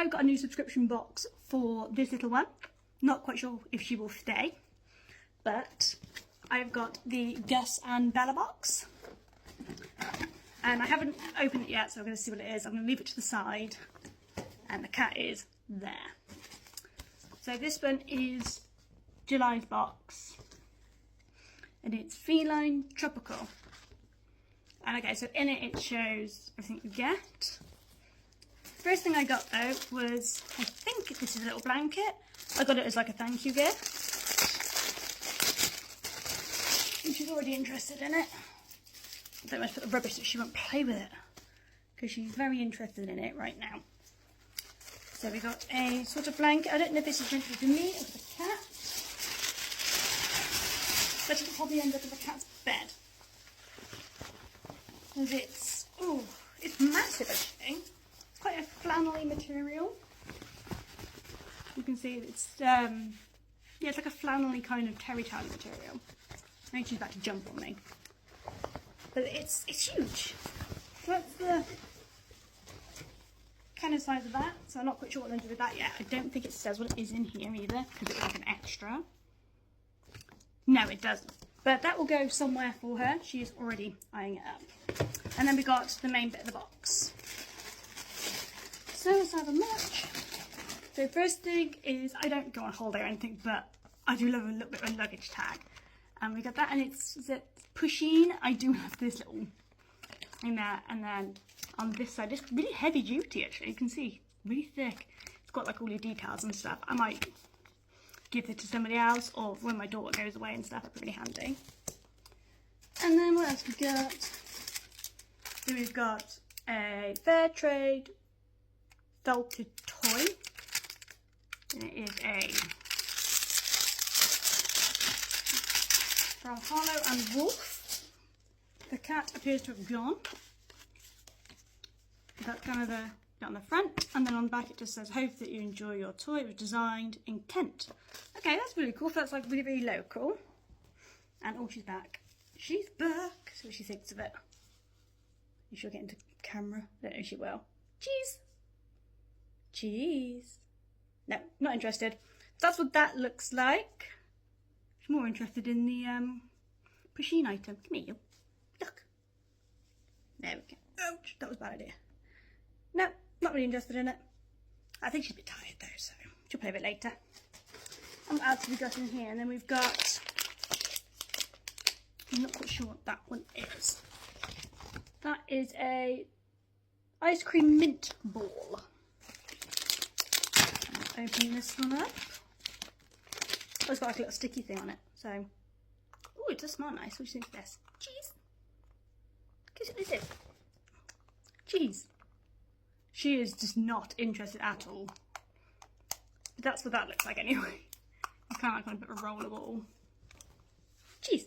I've got a new subscription box for this little one. Not quite sure if she will stay, but I've got the Gus and Bella box. And I haven't opened it yet, so I'm going to see what it is. I'm going to leave it to the side. And the cat is there. So this one is July's box. And it's Feline Tropical. And okay, so in it, it shows everything you get. First thing I got though was, I think this is a little blanket. I got it as like a thank you gift. And she's already interested in it. I don't want to put the rubbish so she won't play with it. Because she's very interested in it right now. So we got a sort of blanket. I don't know if this is meant to be for me or for the cat. But it'll probably end up in the cat's bed. Because it's, oh, it's massive actually. It's quite a flannelly material. You can see it's, yeah, it's like a flannelly kind of terry-tally material. I think she's about to jump on me. But it's huge. So that's the kind of size of that. So I'm not quite sure what I'm going to do with that yet. I don't think it says what it is in here either, because it's like an extra. No, it doesn't. But that will go somewhere for her. She is already eyeing it up. And then we got the main bit of the box. So let's have a match. So first thing is, I don't go on holiday or anything, but I do love a little bit of a luggage tag. And we got that, and it's pushing. I do have this little thing there, and then on this side, it's really heavy duty actually. You can see, really thick. It's got like all your details and stuff. I might give it to somebody else, or when my daughter goes away and stuff, it'd be really handy. And then what else we got? So we've got a fair trade felted toy. And it is a from Hollow and Wolf. The cat appears to have gone. That's kind of the on the front, and then on the back it just says, "Hope that you enjoy your toy. It was designed in Kent." Okay, that's really cool. That's like really, really local. And oh, she's back. She's back. See what she thinks of it. You should get into camera. I don't know if she will. Cheese. Cheese. No, not interested. That's what that looks like. She's more interested in the pusheen item. Come here, you. Look. There we go. Ouch, that was a bad idea. No, not really interested in it. I think she's a bit tired though, so she'll play a bit later. And what else have we got in here? And then we've got, I'm not quite sure what that one is. That is a ice cream mint ball. Open this one up. Oh, it's got like a little sticky thing on it. So, oh, it does smell nice. What do you think of this? Cheese. Guess what this is? Cheese. She is just not interested at all. But that's what that looks like anyway. It's kind of like a bit of a roller ball. Cheese.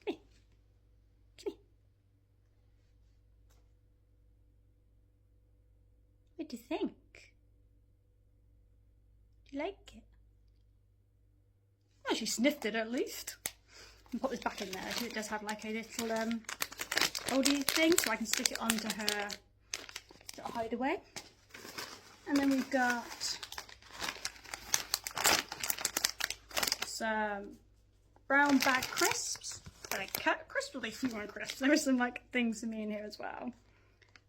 Come here. Come here. What do you think? Do you like it? Well, she sniffed it at least. And put this back in there. So it does have like a little oldie thing, so I can stick it onto her little hideaway. And then we've got some brown bag crisps. Are they cat crisps or are they human crisps? There are some like things for me in here as well.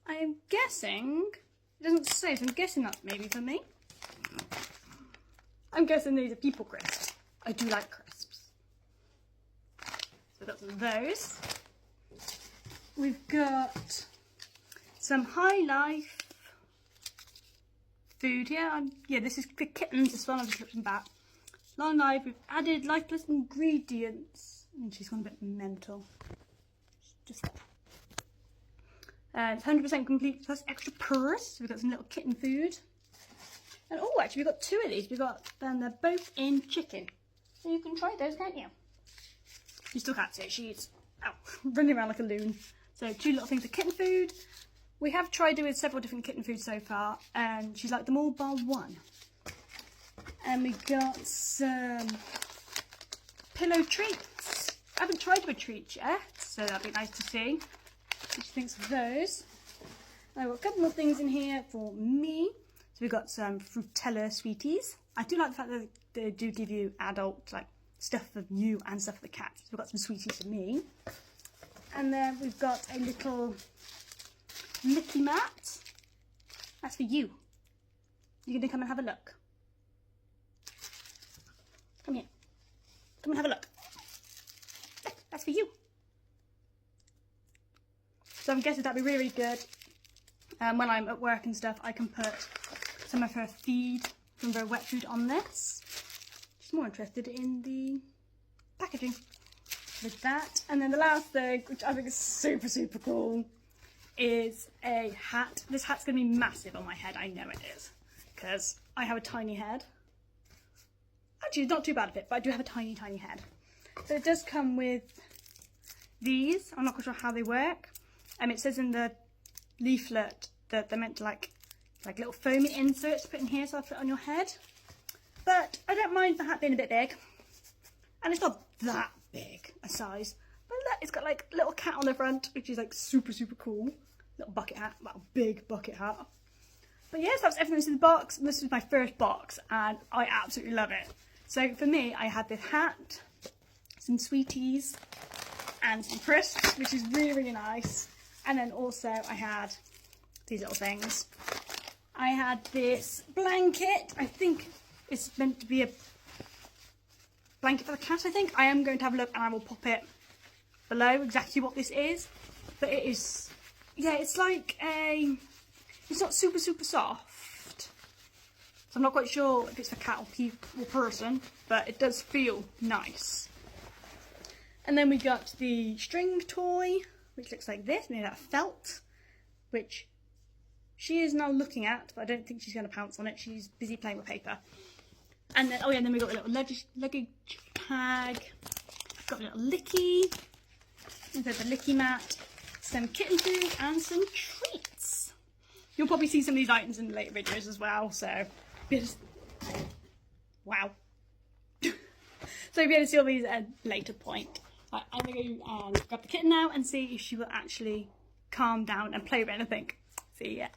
I am guessing, it doesn't say, so I'm guessing that's maybe for me. I'm guessing these are people crisps. I do like crisps. So that's those. We've got some High Life food here. Yeah, this is for kittens. This one I've just looking back. Long Life. We've added lifeless ingredients, and she's gone a bit mental. Just it's 100% complete plus extra purse. So we've got some little kitten food. And oh, actually, we've got two of these. We've got, then they're both in chicken. So you can try those, can't you? You still can't see it. She's running around like a loon. So two little things of kitten food. We have tried doing several different kitten foods so far, and she's liked them all bar one. And we got some pillow treats. I haven't tried a treat yet, so that'd be nice to see what she thinks of those. I've got a couple more things in here for me. So we've got some Frutella sweeties. I do like the fact that they do give you adult like stuff for you and stuff for the cat. So we've got some sweeties for me. And then we've got a little licky mat. That's for you. You're going to come and have a look. Come here. Come and have a look. Look, that's for you. So I'm guessing that'd be really, really good. When I'm at work and stuff, I can put some of her feed, some of her wet food on this. She's more interested in the packaging with that. And then the last thing, which I think is super, super cool, is a hat. This hat's going to be massive on my head. I know it is, because I have a tiny head. Actually, it's not too bad of it, but I do have a tiny, tiny head. So it does come with these. I'm not quite sure how they work. It says in the leaflet that they're meant to like little foamy inserts to put in here, so I'll put it on your head. But I don't mind the hat being a bit big, and it's not that big a size. But look, it's got like a little cat on the front, which is like super, super cool. Little bucket hat, well, big bucket hat. But yes, that's everything that's in the box. This was my first box, and I absolutely love it. So for me, I had this hat, some sweeties, and some crisps, which is really, really nice. And then also I had these little things. I had this blanket. I think it's meant to be a blanket for the cat, I think. I am going to have a look and I will pop it below exactly what this is. But it is, yeah, it's like it's not super, super soft. So I'm not quite sure if it's for cat or person, but it does feel nice. And then we got the string toy, which looks like this, made out of felt, which she is now looking at, but I don't think she's going to pounce on it. She's busy playing with paper. And then, oh yeah, and then we got a little luggage tag. I've got a little licky. And there's a licky mat, some kitten food, and some treats. You'll probably see some of these items in later videos as well, so wow. So you'll be able to see all these at a later point. Right, I'm going to go and grab the kitten now and see if she will actually calm down and play with anything. See ya.